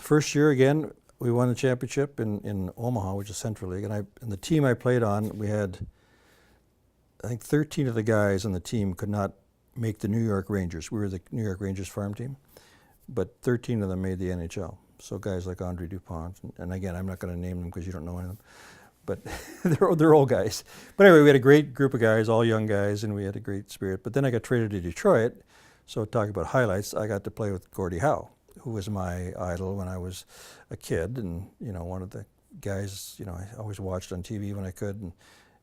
first year again, we won the championship in Omaha, which is Central League, and the team I played on, we had, I think 13 of the guys on the team could not make the New York Rangers. We were the New York Rangers farm team, but 13 of them made the NHL. So guys like Andre Dupont, and again, I'm not going to name them because you don't know any of them, but they're old guys. But anyway, we had a great group of guys, all young guys, and we had a great spirit. But then I got traded to Detroit, so talking about highlights, I got to play with Gordie Howe, who was my idol when I was a kid, and one of the guys I always watched on TV when I could,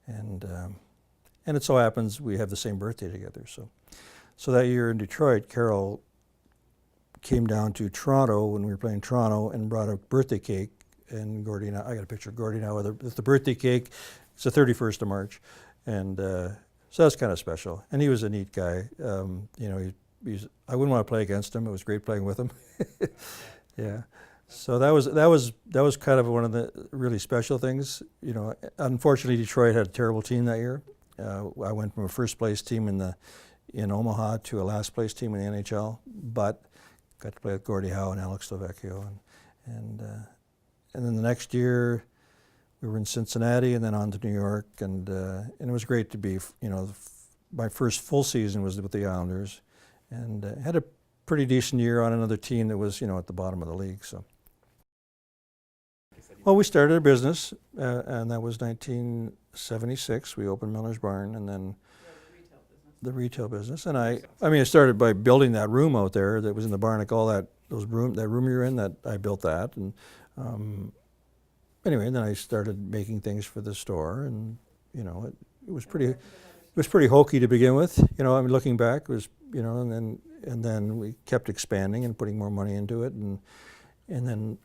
and it so happens we have the same birthday together. So that year in Detroit, Carol came down to Toronto when we were playing Toronto and brought a birthday cake, and Gordie and I got a picture of Gordie now with the birthday cake. It's the 31st of March, and so that's kind of special. And he was a neat guy. I wouldn't want to play against him. It was great playing with him. Yeah. So that was kind of one of the really special things. Unfortunately, Detroit had a terrible team that year. I went from a first place team in Omaha to a last place team in the NHL, but got to play with Gordie Howe and Alex Slovecchio, and then the next year we were in Cincinnati and then on to New York, and it was great to be. My first full season was with the Islanders, and had a pretty decent year on another team that was at the bottom of the league. So, well, we started a business, and that was 1976. We opened Miller's Barn, and then the retail business. And I started by building that room out there that was in the barn, like all that room you're in. That I built that, and anyway, and then I started making things for the store, and it was pretty hokey to begin with. Looking back, it was and then we kept expanding and putting more money into it, and then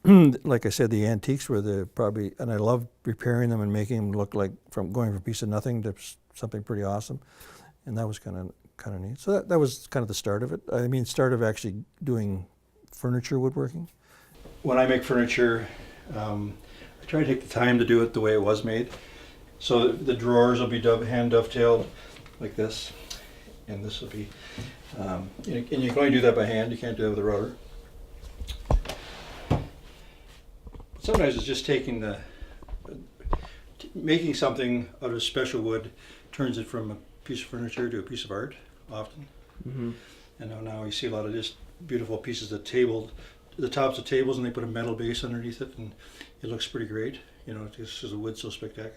like I said, the antiques were and I loved repairing them and making them look like going from a piece of nothing to something pretty awesome, and that was kind of neat. So that was kind of the start of it. Start of actually doing furniture woodworking. When I make furniture, I try to take the time to do it the way it was made. So the drawers will be hand dovetailed like this, and this will be, and you can only do that by hand. You can't do it with a router. Sometimes it's just making something out of special wood turns it from a piece of furniture to a piece of art, often. Mm-hmm. And now you see a lot of just beautiful pieces of the tops of tables, and they put a metal base underneath it, and it looks pretty great. Just because the wood's so spectacular.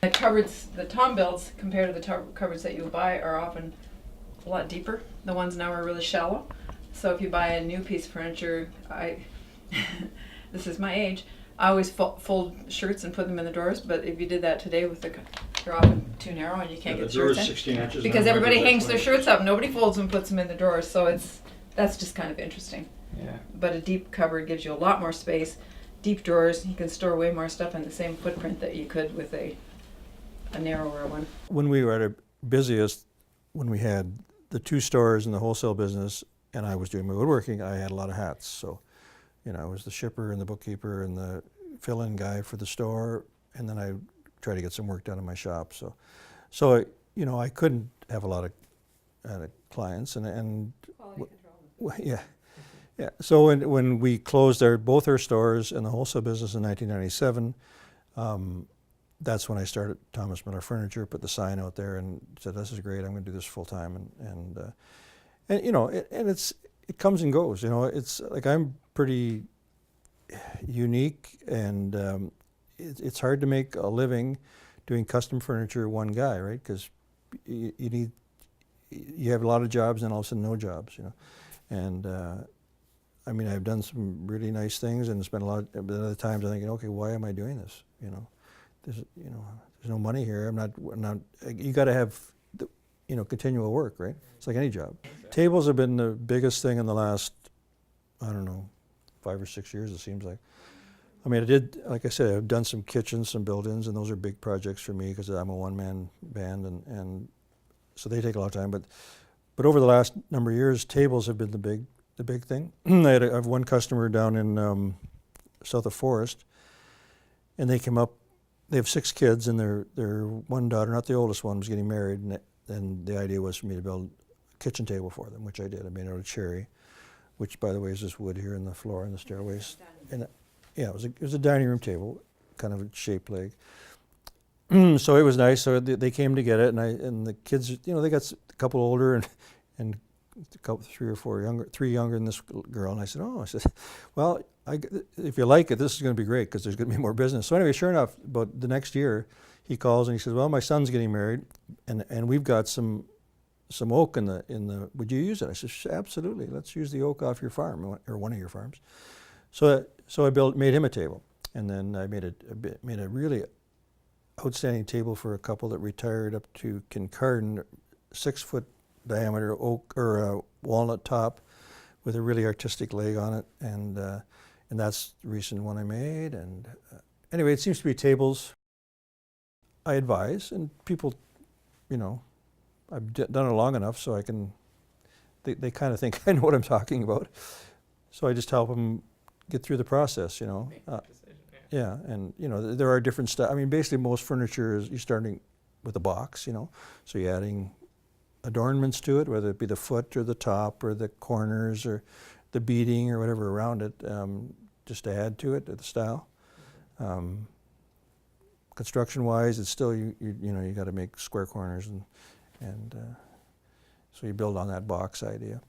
The cupboards, the Tom builds, compared to the cupboards that you buy, are often a lot deeper. The ones now are really shallow. So if you buy a new piece of furniture, this is my age, I always fold shirts and put them in the drawers, but if you did that today they're often too narrow and you can't get shirts in. 16 inches because everybody hangs their shirts up. Nobody folds them and puts them in the drawers, so that's just kind of interesting. Yeah. But a deep cupboard gives you a lot more space. Deep drawers, you can store way more stuff in the same footprint that you could with a narrower one. When we were at our busiest, when we had the two stores in the wholesale business and I was doing my woodworking, I had a lot of hats. So, I was the shipper and the bookkeeper and the fill-in guy for the store, and then I tried to get some work done in my shop. So I couldn't have a lot of clients, and Quality control. Yeah. So when we closed both our stores in the wholesale business in 1997, that's when I started Thomas Miller Furniture, put the sign out there and said, "This is great. I'm going to do this full time." And it comes and goes. It's like I'm pretty unique, and it's hard to make a living doing custom furniture one guy, right? Because you have a lot of jobs and all of a sudden no jobs, and I've done some really nice things and spent a lot of other times I'm thinking, okay, why am I doing this? There's no money here. I'm not. You got to have continual work, right? It's like any job. Tables have been the biggest thing in the last, I don't know, 5 or 6 years, it seems like. Like I said, I've done some kitchens, some build-ins, and those are big projects for me because I'm a one-man band, and so they take a lot of time. But over the last number of years, tables have been the big thing. I have one customer down in south of Forest, and they came up. They have 6 kids, and their one daughter, not the oldest one, was getting married, and the idea was for me to build a kitchen table for them, which I did. I made it out of cherry. which by the way is this wood here in the floor and the stairways. And yeah, it was a dining room table, kind of a shaped leg. So it was nice. So they came to get it, and the kids, you know, they got a couple older and a couple, three younger than this girl. And I said, well, if you like it, this is going to be great because there's going to be more business. So anyway, sure enough, about the next year, he calls and he says, well, my son's getting married, and we've got some oak in the. Would you use it? I said, absolutely. Let's use the oak off your farm or one of your farms. So I made him a table, and then I made a really outstanding table for a couple that retired up to Kincardine, 6-foot diameter oak or walnut top with a really artistic leg on it, and that's the recent one I made. And anyway, it seems to be tables I advise, and people, you know, I've done it long enough so I can. They kind of think I know what I'm talking about, so I just help them get through the process, you know. Yeah, and you know, there are different styles. I mean, basically most furniture is you're starting with a box, you know, so you're adding adornments to it, whether it be the foot or the top or the corners or the beading or whatever around it, just to add to it, to the style. Construction-wise, it's still you know, you got to make square corners, and so you build on that box idea.